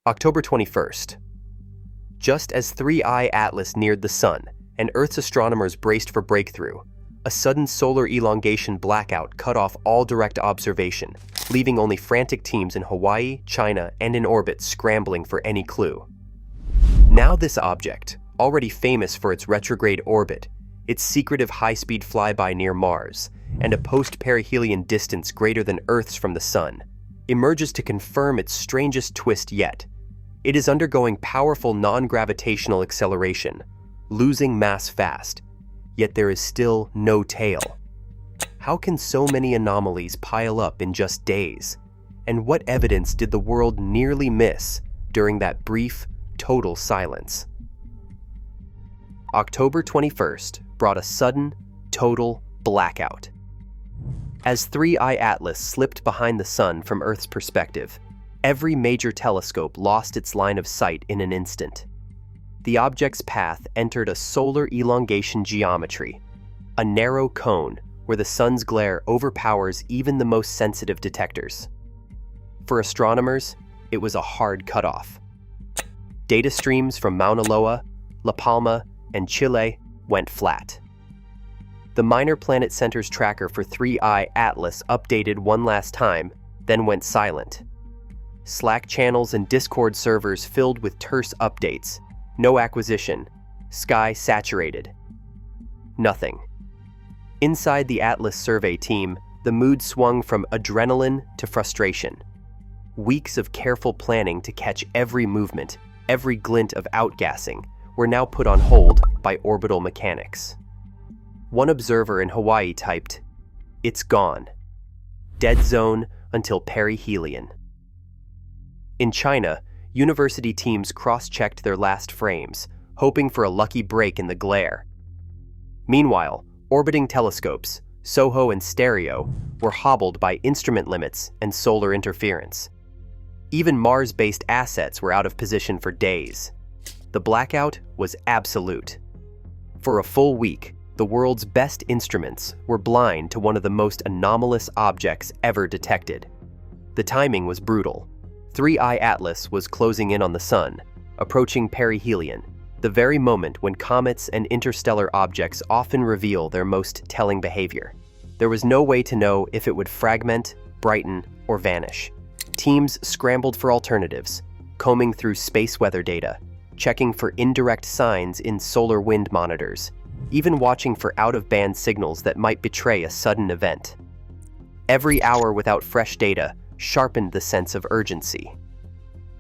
October 21st. Just as 3I Atlas neared the Sun and Earth's astronomers braced for breakthrough, a sudden solar elongation blackout cut off all direct observation, leaving only frantic teams in Hawaii, China, and in orbit scrambling for any clue. Now this object, already famous for its retrograde orbit, its secretive high-speed flyby near Mars, and a post-perihelion distance greater than Earth's from the Sun, emerges to confirm its strangest twist yet. It is undergoing powerful non-gravitational acceleration, losing mass fast, yet there is still no tail. How can so many anomalies pile up in just days? And what evidence did the world nearly miss during that brief, total silence? October 21st brought a sudden, total blackout. As 3I Atlas slipped behind the Sun from Earth's perspective, every major telescope lost its line of sight in an instant. The object's path entered a solar elongation geometry, a narrow cone where the Sun's glare overpowers even the most sensitive detectors. For astronomers, it was a hard cutoff. Data streams from Mauna Loa, La Palma, and Chile went flat. The Minor Planet Center's tracker for 3I Atlas updated one last time, then went silent. Slack channels and Discord servers filled with terse updates. No acquisition. Sky saturated. Nothing. Inside the Atlas survey team, the mood swung from adrenaline to frustration. Weeks of careful planning to catch every movement, every glint of outgassing, were now put on hold by orbital mechanics. One observer in Hawaii typed, "It's gone. Dead zone until perihelion." In China, university teams cross-checked their last frames, hoping for a lucky break in the glare. Meanwhile, orbiting telescopes, SOHO and Stereo, were hobbled by instrument limits and solar interference. Even Mars-based assets were out of position for days. The blackout was absolute. For a full week, the world's best instruments were blind to one of the most anomalous objects ever detected. The timing was brutal. 3I Atlas was closing in on the Sun, approaching perihelion, the very moment when comets and interstellar objects often reveal their most telling behavior. There was no way to know if it would fragment, brighten, or vanish. Teams scrambled for alternatives, combing through space weather data, checking for indirect signs in solar wind monitors, even watching for out-of-band signals that might betray a sudden event. Every hour without fresh data sharpened the sense of urgency.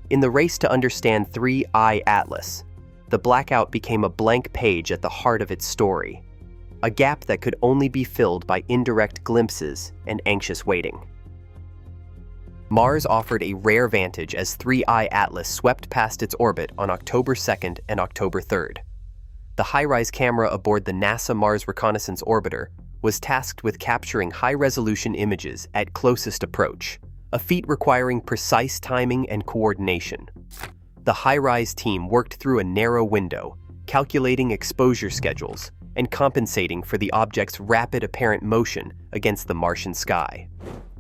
In the race to understand 3I Atlas, the blackout became a blank page at the heart of its story, a gap that could only be filled by indirect glimpses and anxious waiting. Mars offered a rare vantage as 3I Atlas swept past its orbit on October 2nd and October 3rd. The high-rise camera aboard the NASA Mars Reconnaissance Orbiter was tasked with capturing high-resolution images at closest approach, a feat requiring precise timing and coordination. The high-rise team worked through a narrow window, calculating exposure schedules and compensating for the object's rapid apparent motion against the Martian sky.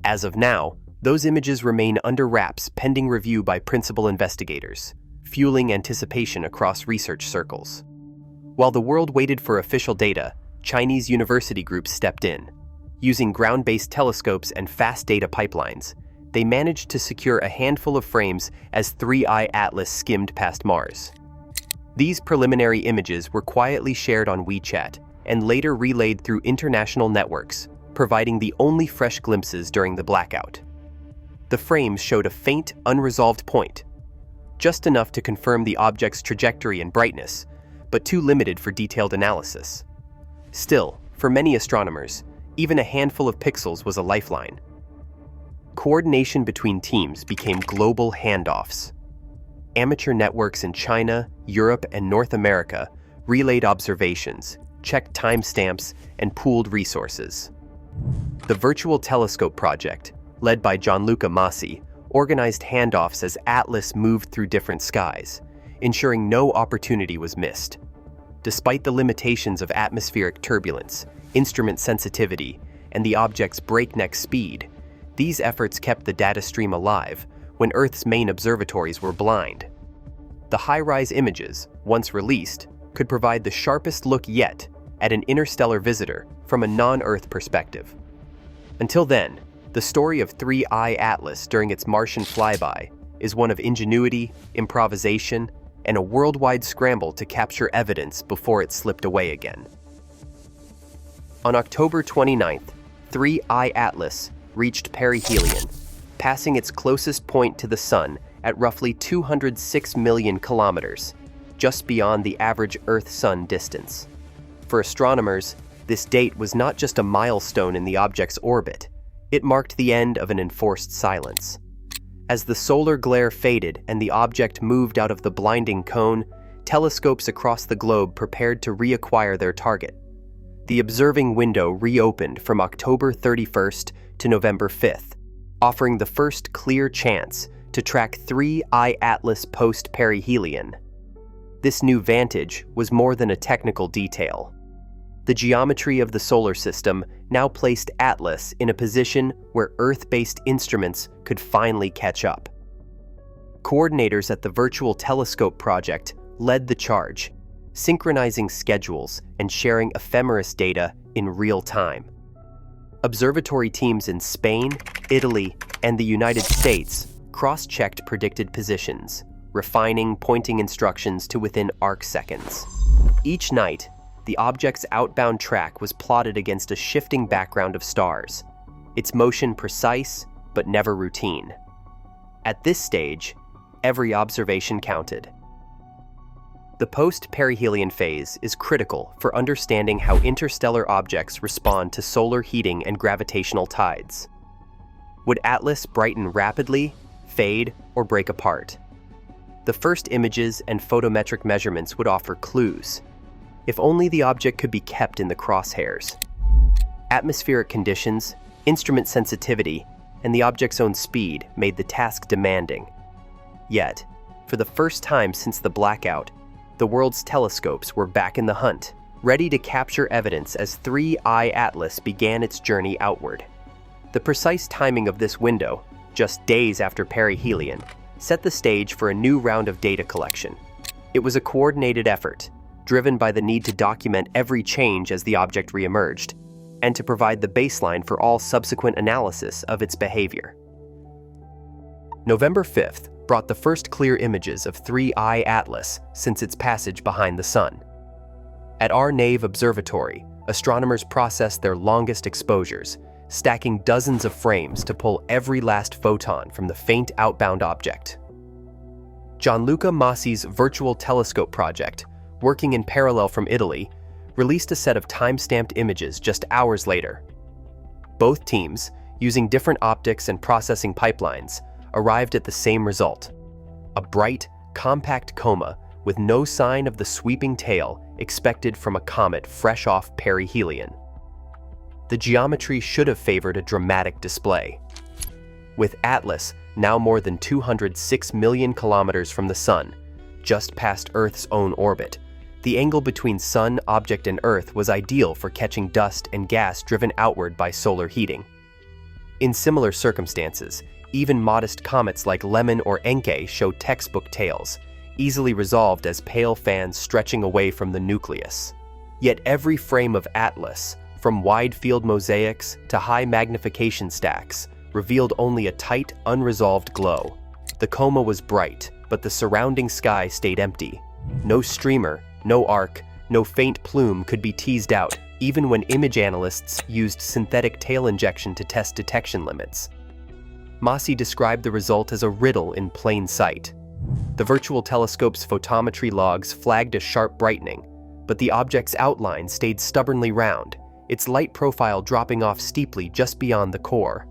As of now, those images remain under wraps pending review by principal investigators, fueling anticipation across research circles. While the world waited for official data, Chinese university groups stepped in. Using ground-based telescopes and fast data pipelines, they managed to secure a handful of frames as 3I Atlas skimmed past Mars. These preliminary images were quietly shared on WeChat and later relayed through international networks, providing the only fresh glimpses during the blackout. The frames showed a faint, unresolved point, just enough to confirm the object's trajectory and brightness, but too limited for detailed analysis. Still, for many astronomers, even a handful of pixels was a lifeline. Coordination between teams became global handoffs. Amateur networks in China, Europe, and North America relayed observations, checked timestamps, and pooled resources. The Virtual Telescope Project, led by Gianluca Massi, organized handoffs as Atlas moved through different skies, ensuring no opportunity was missed. Despite the limitations of atmospheric turbulence, instrument sensitivity, and the object's breakneck speed, these efforts kept the data stream alive, when Earth's main observatories were blind. The high-rise images, once released, could provide the sharpest look yet at an interstellar visitor from a non-Earth perspective. Until then, the story of 3I Atlas during its Martian flyby is one of ingenuity, improvisation, and a worldwide scramble to capture evidence before it slipped away again. On October 29th, 3I Atlas reached perihelion, passing its closest point to the Sun at roughly 206 million kilometers, just beyond the average Earth-Sun distance. For astronomers, this date was not just a milestone in the object's orbit, it marked the end of an enforced silence. As the solar glare faded and the object moved out of the blinding cone, telescopes across the globe prepared to reacquire their target. The observing window reopened from October 31st to November 5th, offering the first clear chance to track 3I Atlas post-perihelion. This new vantage was more than a technical detail. The geometry of the solar system now placed Atlas in a position where Earth-based instruments could finally catch up. Coordinators at the Virtual Telescope Project led the charge, synchronizing schedules and sharing ephemeris data in real time. Observatory teams in Spain, Italy, and the United States cross-checked predicted positions, refining pointing instructions to within arcseconds. Each night, the object's outbound track was plotted against a shifting background of stars, its motion precise but never routine. At this stage, every observation counted. The post-perihelion phase is critical for understanding how interstellar objects respond to solar heating and gravitational tides. Would Atlas brighten rapidly, fade, or break apart? The first images and photometric measurements would offer clues. If only the object could be kept in the crosshairs. Atmospheric conditions, instrument sensitivity, and the object's own speed made the task demanding. Yet, for the first time since the blackout, the world's telescopes were back in the hunt, ready to capture evidence as 3I Atlas began its journey outward. The precise timing of this window, just days after perihelion, set the stage for a new round of data collection. It was a coordinated effort, driven by the need to document every change as the object reemerged, and to provide the baseline for all subsequent analysis of its behavior. November 5th brought the first clear images of 3I Atlas since its passage behind the Sun. At our Nave Observatory, astronomers processed their longest exposures, stacking dozens of frames to pull every last photon from the faint outbound object. Gianluca Massi's Virtual Telescope Project, working in parallel from Italy, released a set of time-stamped images just hours later. Both teams, using different optics and processing pipelines, arrived at the same result: a bright, compact coma with no sign of the sweeping tail expected from a comet fresh off perihelion. The geometry should have favored a dramatic display. With Atlas now more than 206 million kilometers from the Sun, just past Earth's own orbit, the angle between Sun, object, and Earth was ideal for catching dust and gas driven outward by solar heating. In similar circumstances, even modest comets like Lemon or Encke show textbook tails, easily resolved as pale fans stretching away from the nucleus. Yet every frame of Atlas, from wide-field mosaics to high magnification stacks, revealed only a tight, unresolved glow. The coma was bright, but the surrounding sky stayed empty. No streamer, no arc, no faint plume could be teased out, even when image analysts used synthetic tail injection to test detection limits. Massi described the result as a riddle in plain sight. The virtual telescope's photometry logs flagged a sharp brightening, but the object's outline stayed stubbornly round, its light profile dropping off steeply just beyond the core.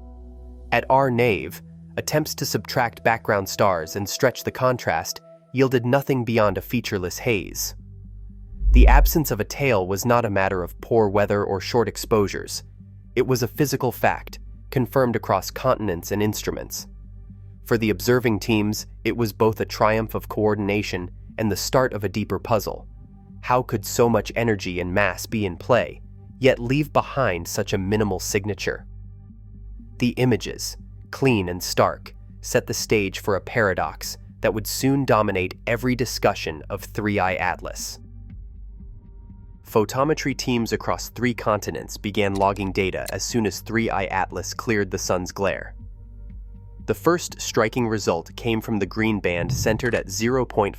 At our Nave, attempts to subtract background stars and stretch the contrast yielded nothing beyond a featureless haze. The absence of a tail was not a matter of poor weather or short exposures. It was a physical fact, confirmed across continents and instruments. For the observing teams, it was both a triumph of coordination and the start of a deeper puzzle. How could so much energy and mass be in play, yet leave behind such a minimal signature? The images, clean and stark, set the stage for a paradox that would soon dominate every discussion of 3I Atlas. Photometry teams across 3 continents began logging data as soon as 3I Atlas cleared the sun's glare. The first striking result came from the green band centered at 0.464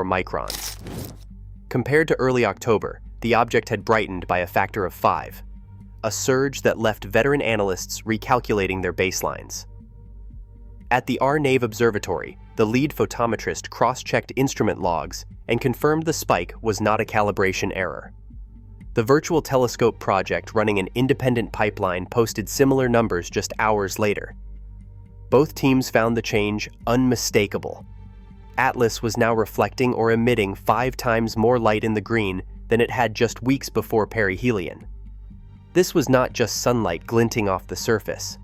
microns. Compared to early October, the object had brightened by a factor of 5, a surge that left veteran analysts recalculating their baselines. At the R-Nave Observatory, the lead photometrist cross-checked instrument logs and confirmed the spike was not a calibration error. The Virtual Telescope project running an independent pipeline posted similar numbers just hours later. Both teams found the change unmistakable. Atlas was now reflecting or emitting 5 times more light in the green than it had just weeks before perihelion. This was not just sunlight glinting off the surface.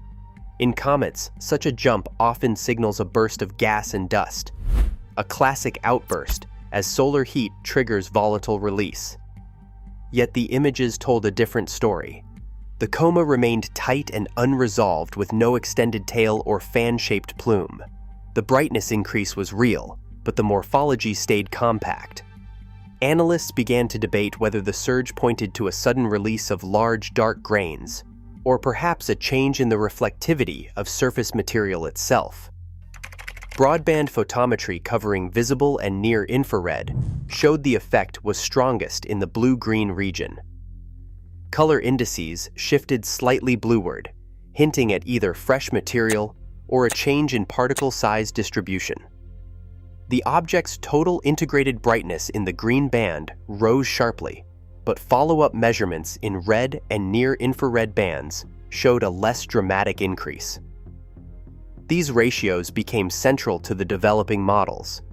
In comets, such a jump often signals a burst of gas and dust, a classic outburst as solar heat triggers volatile release. Yet the images told a different story. The coma remained tight and unresolved with no extended tail or fan-shaped plume. The brightness increase was real, but the morphology stayed compact. Analysts began to debate whether the surge pointed to a sudden release of large dark grains, or perhaps a change in the reflectivity of surface material itself. Broadband photometry covering visible and near-infrared showed the effect was strongest in the blue-green region. Color indices shifted slightly blueward, hinting at either fresh material or a change in particle size distribution. The object's total integrated brightness in the green band rose sharply, but follow-up measurements in red and near-infrared bands showed a less dramatic increase. These ratios became central to the developing models.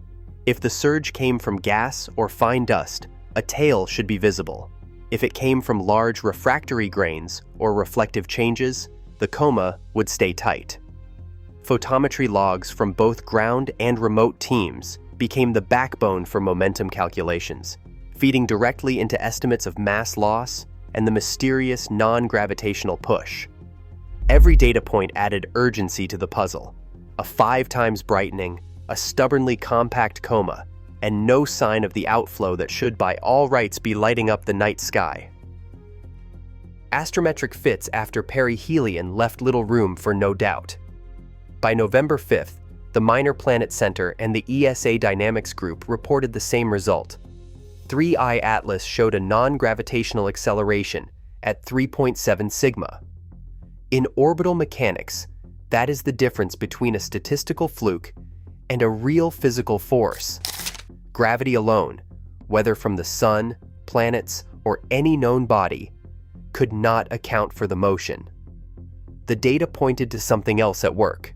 If the surge came from gas or fine dust, a tail should be visible. If it came from large refractory grains or reflective changes, the coma would stay tight. Photometry logs from both ground and remote teams became the backbone for momentum calculations, feeding directly into estimates of mass loss and the mysterious non-gravitational push. Every data point added urgency to the puzzle: a 5 times brightening, a stubbornly compact coma, and no sign of the outflow that should by all rights be lighting up the night sky. Astrometric fits after perihelion left little room for no doubt. By November 5th, the Minor Planet Center and the ESA Dynamics Group reported the same result. 3I Atlas showed a non-gravitational acceleration at 3.7 sigma. In orbital mechanics, that is the difference between a statistical fluke and a real physical force. Gravity alone, whether from the sun, planets, or any known body, could not account for the motion. The data pointed to something else at work.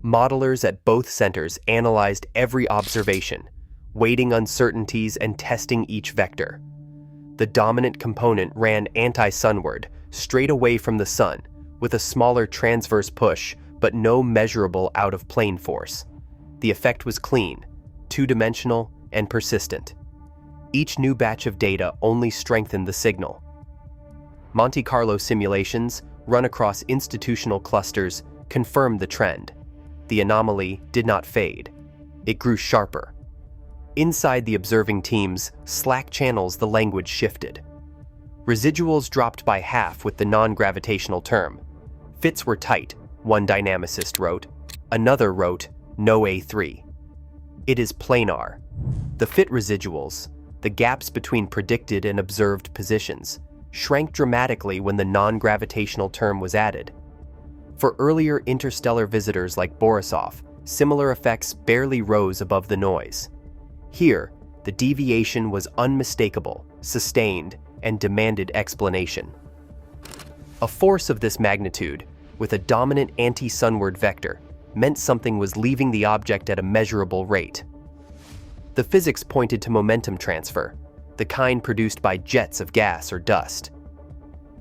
Modelers at both centers analyzed every observation, weighting uncertainties and testing each vector. The dominant component ran anti-sunward, straight away from the sun, with a smaller transverse push but no measurable out-of-plane force. The effect was clean, two-dimensional, and persistent. Each new batch of data only strengthened the signal. Monte Carlo simulations, run across institutional clusters, confirmed the trend. The anomaly did not fade. It grew sharper. Inside the observing teams, Slack channels, the language shifted. Residuals dropped by half with the non-gravitational term. Fits were tight, one dynamicist wrote. Another wrote, no A3. It is planar. The fit residuals, the gaps between predicted and observed positions, shrank dramatically when the non-gravitational term was added. For earlier interstellar visitors like Borisov, similar effects barely rose above the noise. Here, the deviation was unmistakable, sustained, and demanded explanation. A force of this magnitude, with a dominant anti-sunward vector, meant something was leaving the object at a measurable rate. The physics pointed to momentum transfer, the kind produced by jets of gas or dust.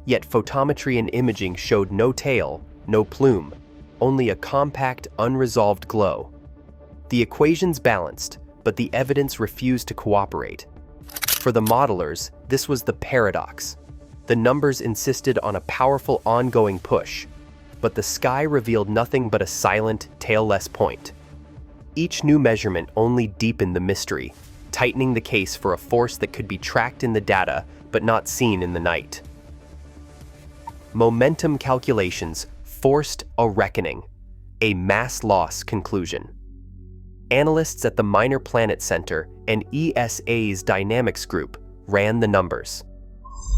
Yet photometry and imaging showed no tail, no plume, only a compact, unresolved glow. The equations balanced, but the evidence refused to cooperate. For the modelers, this was the paradox. The numbers insisted on a powerful ongoing push, but the sky revealed nothing but a silent, tailless point. Each new measurement only deepened the mystery, tightening the case for a force that could be tracked in the data but not seen in the night. Momentum calculations forced a reckoning, a mass loss conclusion. Analysts at the Minor Planet Center and ESA's Dynamics Group ran the numbers.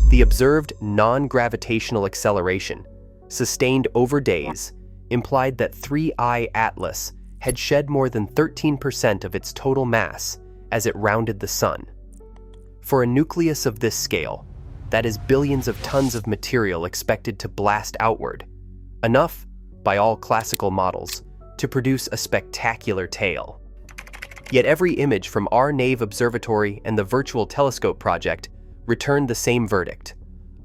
The observed non-gravitational acceleration, sustained over days, implied that 3I Atlas had shed more than 13% of its total mass as it rounded the Sun. For a nucleus of this scale, that is billions of tons of material expected to blast outward, enough, by all classical models, to produce a spectacular tail. Yet every image from our Nave Observatory and the Virtual Telescope project returned the same verdict: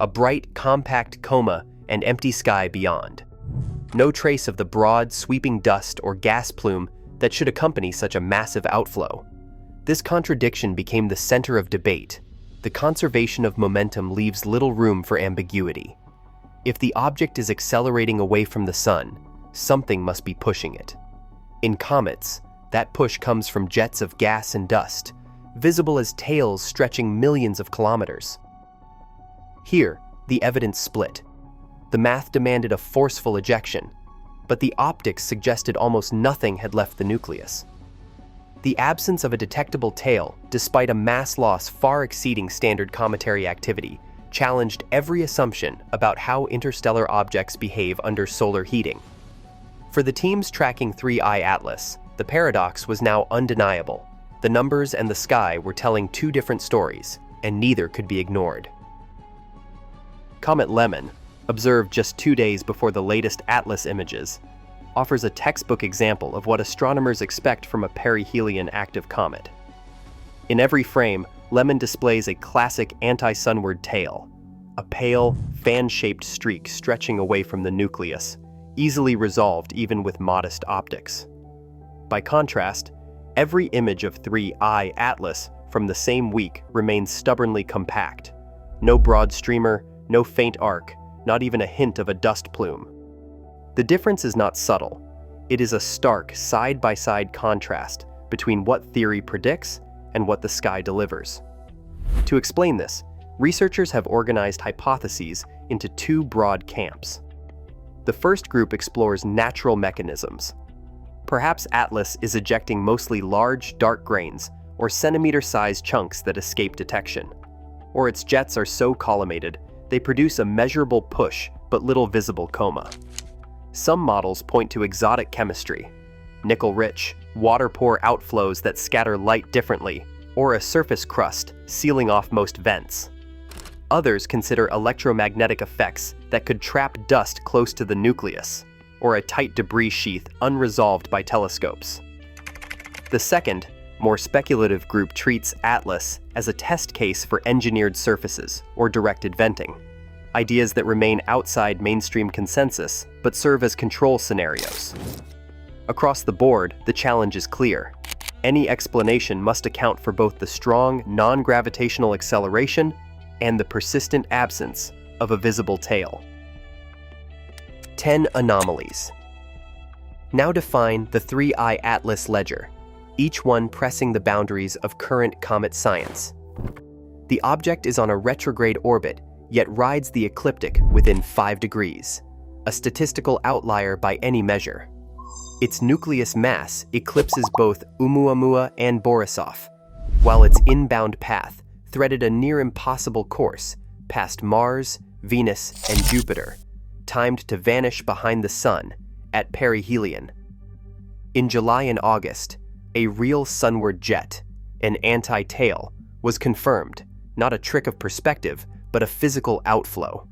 a bright, compact coma and empty sky beyond. No trace of the broad, sweeping dust or gas plume that should accompany such a massive outflow. This contradiction became the center of debate. The conservation of momentum leaves little room for ambiguity. If the object is accelerating away from the Sun, something must be pushing it. In comets, that push comes from jets of gas and dust, visible as tails stretching millions of kilometers. Here, the evidence split. The math demanded a forceful ejection, but the optics suggested almost nothing had left the nucleus. The absence of a detectable tail, despite a mass loss far exceeding standard cometary activity, challenged every assumption about how interstellar objects behave under solar heating. For the teams tracking 3I Atlas, the paradox was now undeniable. The numbers and the sky were telling two different stories, and neither could be ignored. Comet Lemon, observed just 2 days before the latest Atlas images, offers a textbook example of what astronomers expect from a perihelion active comet. In every frame, Lemon displays a classic anti-sunward tail, a pale, fan-shaped streak stretching away from the nucleus, easily resolved even with modest optics. By contrast, every image of 3I Atlas from the same week remains stubbornly compact. No broad streamer, no faint arc, not even a hint of a dust plume. The difference is not subtle. It is a stark, side-by-side contrast between what theory predicts and what the sky delivers. To explain this, researchers have organized hypotheses into two broad camps. The first group explores natural mechanisms. Perhaps Atlas is ejecting mostly large, dark grains or centimeter-sized chunks that escape detection. Or its jets are so collimated, they produce a measurable push but little visible coma. Some models point to exotic chemistry, nickel-rich, water-poor outflows that scatter light differently, or a surface crust sealing off most vents. Others consider electromagnetic effects that could trap dust close to the nucleus, or a tight debris sheath unresolved by telescopes. The second, more speculative group treats Atlas as a test case for engineered surfaces or directed venting, ideas that remain outside mainstream consensus but serve as control scenarios. Across the board, the challenge is clear. Any explanation must account for both the strong non-gravitational acceleration and the persistent absence of a visible tail. 10 anomalies. Now define the 3I Atlas ledger, each one pressing the boundaries of current comet science. The object is on a retrograde orbit, yet rides the ecliptic within 5 degrees, a statistical outlier by any measure. Its nucleus mass eclipses both Oumuamua and Borisov, while its inbound path threaded a near-impossible course past Mars, Venus, and Jupiter, timed to vanish behind the Sun at perihelion. In July and August, a real sunward jet, an anti-tail, was confirmed, not a trick of perspective, but a physical outflow.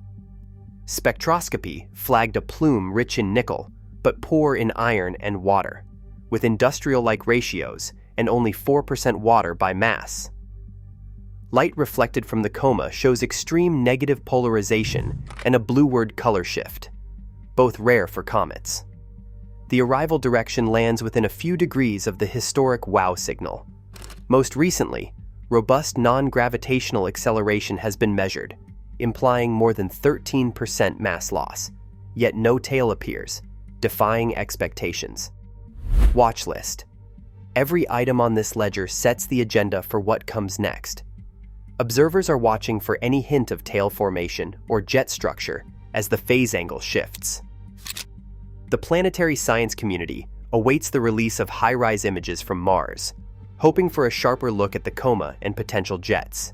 Spectroscopy flagged a plume rich in nickel, but poor in iron and water, with industrial-like ratios and only 4% water by mass. Light reflected from the coma shows extreme negative polarization and a blueward color shift, both rare for comets. The arrival direction lands within a few degrees of the historic WOW signal. Most recently, robust non-gravitational acceleration has been measured, implying more than 13% mass loss, yet no tail appears, defying expectations. Watch list. Every item on this ledger sets the agenda for what comes next. Observers are watching for any hint of tail formation or jet structure as the phase angle shifts. The planetary science community awaits the release of high-rise images from Mars, hoping for a sharper look at the coma and potential jets.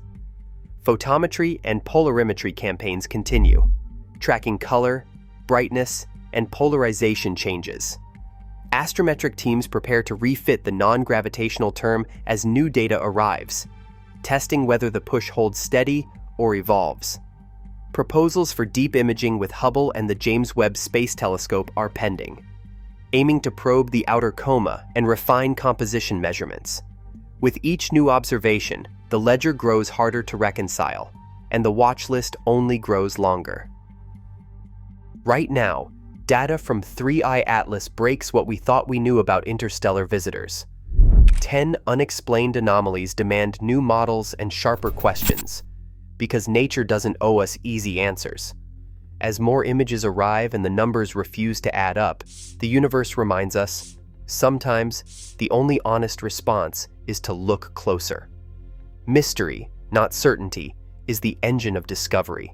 Photometry and polarimetry campaigns continue, tracking color, brightness, and polarization changes. Astrometric teams prepare to refit the non-gravitational term as new data arrives, testing whether the push holds steady or evolves. Proposals for deep imaging with Hubble and the James Webb Space Telescope are pending, aiming to probe the outer coma and refine composition measurements. With each new observation, the ledger grows harder to reconcile, and the watch list only grows longer. Right now, data from 3I Atlas breaks what we thought we knew about interstellar visitors. 10 unexplained anomalies demand new models and sharper questions, because nature doesn't owe us easy answers. As more images arrive and the numbers refuse to add up, the universe reminds us, sometimes the only honest response is to look closer. Mystery, not certainty, is the engine of discovery.